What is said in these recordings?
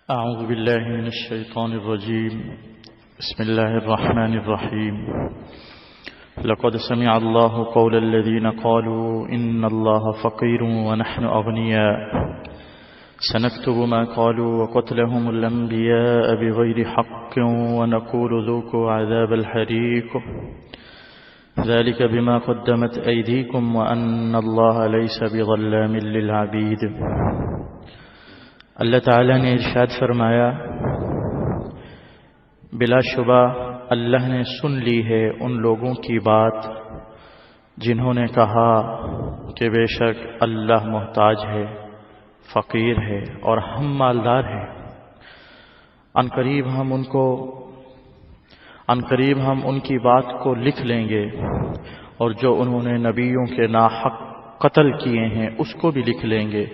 أعوذ بالله من الشيطان الرجيم. بسم الله الرحمن الرحيم. لقد سمع الله قول الذين قالوا إن الله فقير ونحن أغنياء سنكتب ما قالوا وقتلهم الأنبياء بغير حق ونقول ذوقوا عذاب الحريق ذلك بما قدمت أيديكم وأن الله ليس بظلام للعبيد. اللہ تعالیٰ نے ارشاد فرمایا، بلا شبہ اللہ نے سن لی ہے ان لوگوں کی بات جنہوں نے کہا کہ بے شک اللہ محتاج ہے، فقیر ہے اور ہم مالدار ہیں۔ عنقریب ہم ان کی بات کو لکھ لیں گے اور جو انہوں نے نبیوں کے ناحق قتل کیے ہیں اس کو بھی لکھ لیں گے،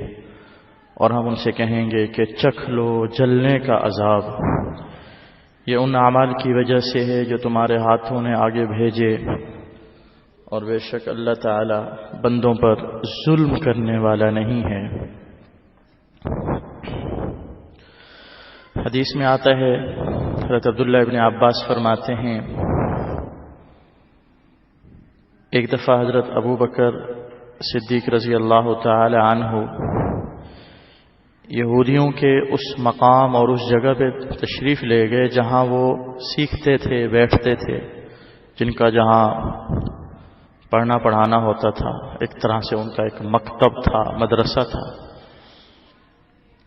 اور ہم ان سے کہیں گے کہ چکھ لو جلنے کا عذاب، یہ ان اعمال کی وجہ سے ہے جو تمہارے ہاتھوں نے آگے بھیجے، اور بے شک اللہ تعالی بندوں پر ظلم کرنے والا نہیں ہے۔ حدیث میں آتا ہے، حضرت عبداللہ ابن عباس فرماتے ہیں، ایک دفعہ حضرت ابو بکر صدیق رضی اللہ تعالی عنہ یہودیوں کے اس مقام اور اس جگہ پہ تشریف لے گئے جہاں وہ سیکھتے تھے، بیٹھتے تھے، جن کا جہاں پڑھنا پڑھانا ہوتا تھا، ایک طرح سے ان کا ایک مکتب تھا، مدرسہ تھا۔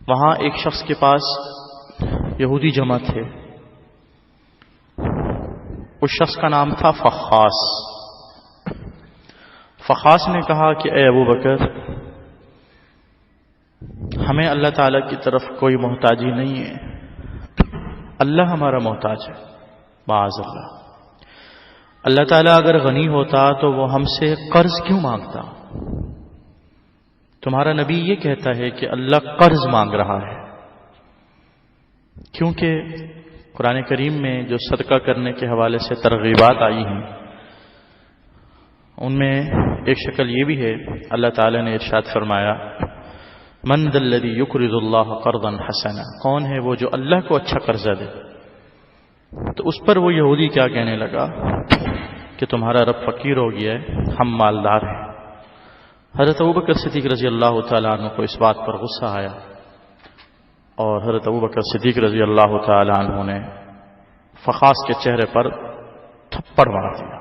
وہاں ایک شخص کے پاس یہودی جمع تھے، اس شخص کا نام تھا فخاس۔ فخاس نے کہا کہ اے ابو بکر، ہمیں اللہ تعالیٰ کی طرف کوئی محتاجی نہیں ہے، اللہ ہمارا محتاج ہے، معاذ اللہ۔ اللہ تعالیٰ اگر غنی ہوتا تو وہ ہم سے قرض کیوں مانگتا؟ تمہارا نبی یہ کہتا ہے کہ اللہ قرض مانگ رہا ہے، کیونکہ قرآن کریم میں جو صدقہ کرنے کے حوالے سے ترغیبات آئی ہیں ان میں ایک شکل یہ بھی ہے، اللہ تعالیٰ نے ارشاد فرمایا، من ذا الذی یقرض اللہ قرضا حسنا، کون ہے وہ جو اللہ کو اچھا قرضہ دے؟ تو اس پر وہ یہودی کیا کہنے لگا کہ تمہارا رب فقیر ہو گیا ہے، ہم مالدار ہیں۔ حضرت ابوبکر صدیق رضی اللہ تعالیٰ عنہ کو اس بات پر غصہ آیا، اور حضرت ابوبکر صدیق رضی اللہ تعالیٰ عنہ نے فخاس کے چہرے پر تھپڑ مار دیا۔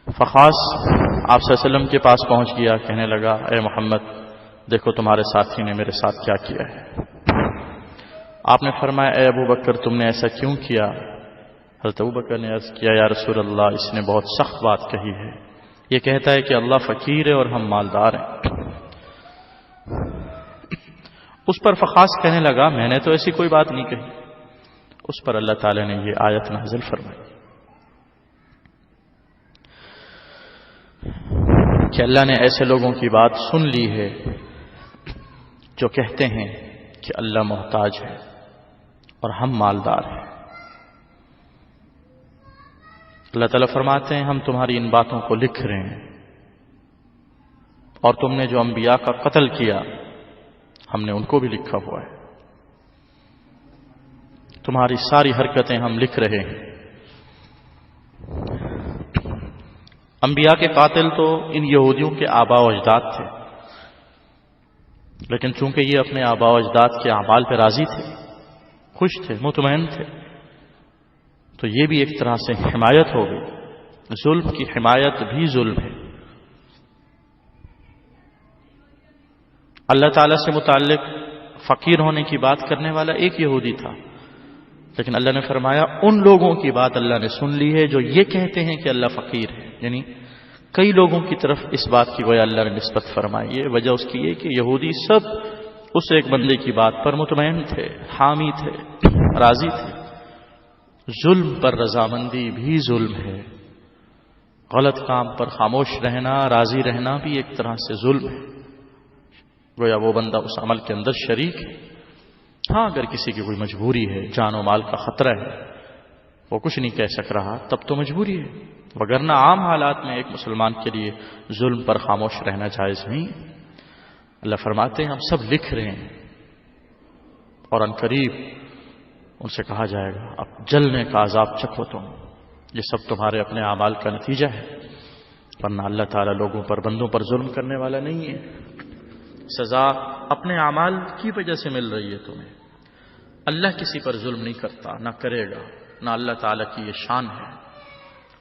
فخاس آپ صلی اللہ علیہ وسلم کے پاس پہنچ گیا، کہنے لگا، اے محمد، دیکھو تمہارے ساتھی نے میرے ساتھ کیا کیا ہے۔ آپ نے فرمایا، اے ابو بکر، تم نے ایسا کیوں کیا؟ حضرت ابو بکر نے عرض کیا، یا رسول اللہ، اس نے بہت سخت بات کہی ہے، یہ کہتا ہے کہ اللہ فقیر ہے اور ہم مالدار ہیں۔ اس پر فخاس کہنے لگا، میں نے تو ایسی کوئی بات نہیں کہی۔ اس پر اللہ تعالی نے یہ آیت نازل فرمائی کہ اللہ نے ایسے لوگوں کی بات سن لی ہے جو کہتے ہیں کہ اللہ محتاج ہے اور ہم مالدار ہیں۔ اللہ تعالیٰ فرماتے ہیں، ہم تمہاری ان باتوں کو لکھ رہے ہیں، اور تم نے جو انبیاء کا قتل کیا ہم نے ان کو بھی لکھا ہوا ہے، تمہاری ساری حرکتیں ہم لکھ رہے ہیں۔ انبیاء کے قاتل تو ان یہودیوں کے آباء و اجداد تھے، لیکن چونکہ یہ اپنے آباء و اجداد کے اعمال پہ راضی تھے، خوش تھے، مطمئن تھے، تو یہ بھی ایک طرح سے حمایت ہو گئی۔ ظلم کی حمایت بھی ظلم ہے۔ اللہ تعالیٰ سے متعلق فقیر ہونے کی بات کرنے والا ایک یہودی تھا، لیکن اللہ نے فرمایا ان لوگوں کی بات اللہ نے سن لی ہے جو یہ کہتے ہیں کہ اللہ فقیر ہے، یعنی کئی لوگوں کی طرف اس بات کی گویا اللہ نے نسبت فرمائی ہے۔ وجہ اس کی یہ کہ یہودی سب اس ایک بندے کی بات پر مطمئن تھے، حامی تھے، راضی تھے۔ ظلم پر رضامندی بھی ظلم ہے، غلط کام پر خاموش رہنا، راضی رہنا بھی ایک طرح سے ظلم ہے۔ گویا وہ بندہ اس عمل کے اندر شریک ہے۔ ہاں، اگر کسی کی کوئی مجبوری ہے، جان و مال کا خطرہ ہے، وہ کچھ نہیں کہہ سک رہا، تب تو مجبوری ہے، وگرنہ عام حالات میں ایک مسلمان کے لیے ظلم پر خاموش رہنا جائز نہیں۔ اللہ فرماتے ہیں ہم سب لکھ رہے ہیں، اور ان قریب ان سے کہا جائے گا اب جلنے کا عذاب چکھو تم، یہ سب تمہارے اپنے اعمال کا نتیجہ ہے، ورنہ اللہ تعالیٰ لوگوں پر، بندوں پر ظلم کرنے والا نہیں ہے۔ سزا اپنے اعمال کی وجہ سے مل رہی ہے تمہیں۔ اللہ کسی پر ظلم نہیں کرتا، نہ کرے گا، نہ اللہ تعالیٰ کی یہ شان ہے۔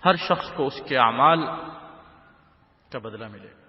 ہر شخص کو اس کے اعمال کا بدلہ ملے گا۔